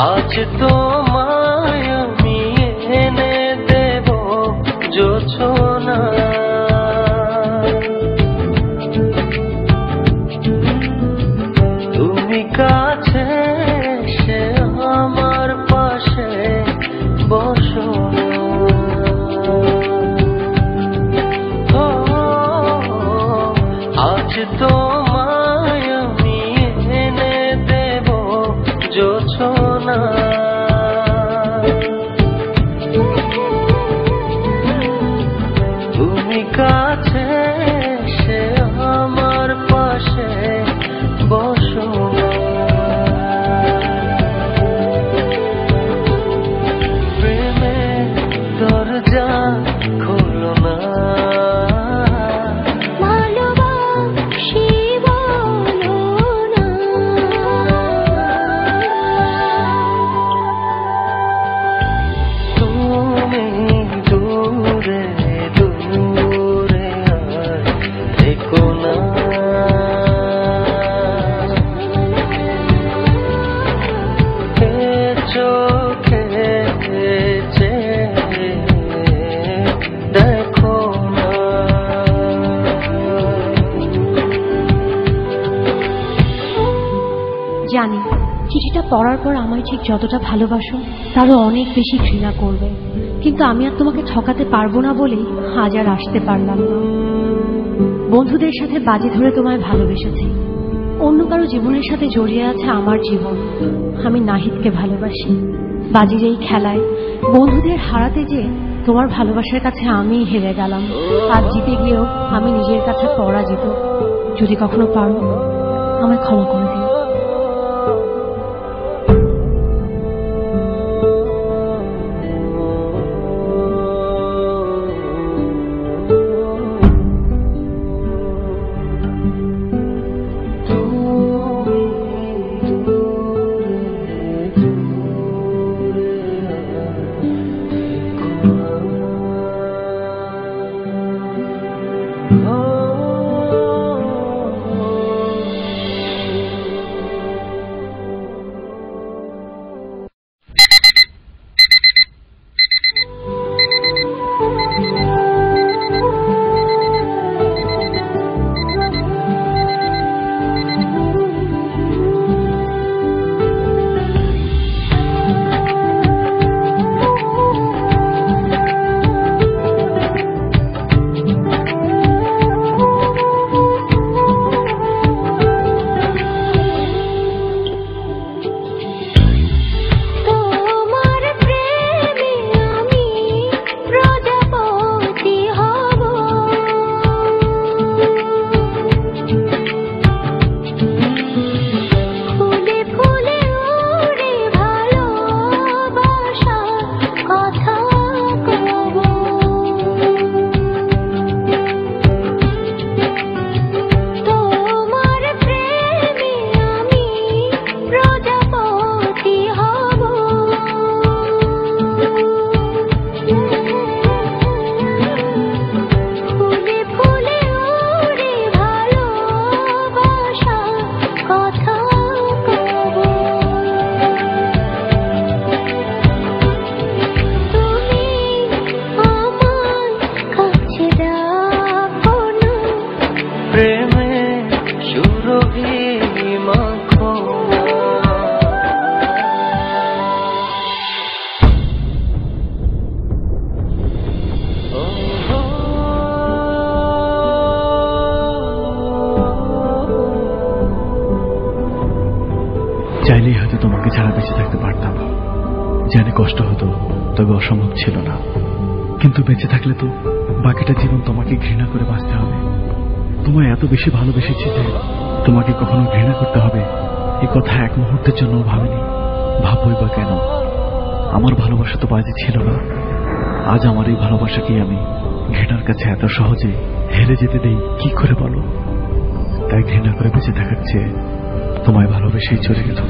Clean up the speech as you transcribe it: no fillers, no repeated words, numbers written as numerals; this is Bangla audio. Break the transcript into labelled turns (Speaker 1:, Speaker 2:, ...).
Speaker 1: আজ তোমায় আমি এনে দেব জোছনা, তুমি কাছে এসে আমার পাশে বসো। আজ তোমায় আমি এনে দেব জোছনা, তুমি কাছে এসে আমার পাশে বসো। প্রেমের দরজা খোলো না,
Speaker 2: জানি চিঠিটা পড়ার পর আমায় ঠিক যতটা ভালোবাসো তারও অনেক বেশি ঘৃণা করবে, কিন্তু আমি আর তোমাকে ঠকাতে পারবো না বলেই আজ আর আসতে পারলাম না। বন্ধুদের সাথে বাজি ধরে তোমায় ভালোবেসেছি, অন্য কারো জীবনের সাথে জড়িয়ে আছে আমার জীবন। আমি নাহিদকে ভালোবাসি। বাজির এই খেলায় বন্ধুদের হারাতে যেয়ে তোমার ভালোবাসার কাছে আমি হেরে গেলাম। আজ জিতে গিয়েও আমি নিজের কাছে পরাজিত। যদি কখনো পারো আমায় ক্ষমা করে দিও।
Speaker 1: সুরভি মাখো
Speaker 3: চাইলেই হয়তো তোমাকে ছাড়া বেঁচে থাকতে পারতাম, জানি কষ্ট হতো, তবে অসম্ভব ছিল না। কিন্তু বেঁচে থাকলে তো বাকিটা জীবন তোমাকে ঘৃণা করে বাঁচতে হবে। তোমায় এত বেশি ভালোবেসেছি যে তোমাকে কখনো ঘৃণা করতে হবে এই কথা এক মুহূর্তের জন্য ভাবিনি। ভাববই বা কেন? আমার ভালোবাসা তো বাজে ছিল না। আজ আমার এই ভালোবাসাকেই আমি ঘৃণার কাছে এত সহজে হেরে যেতে দেই কি করে বলো? তাই ঘৃণা করে বেঁচে থাকার চেয়ে তোমায় ভালোবেসেই চলে গেল।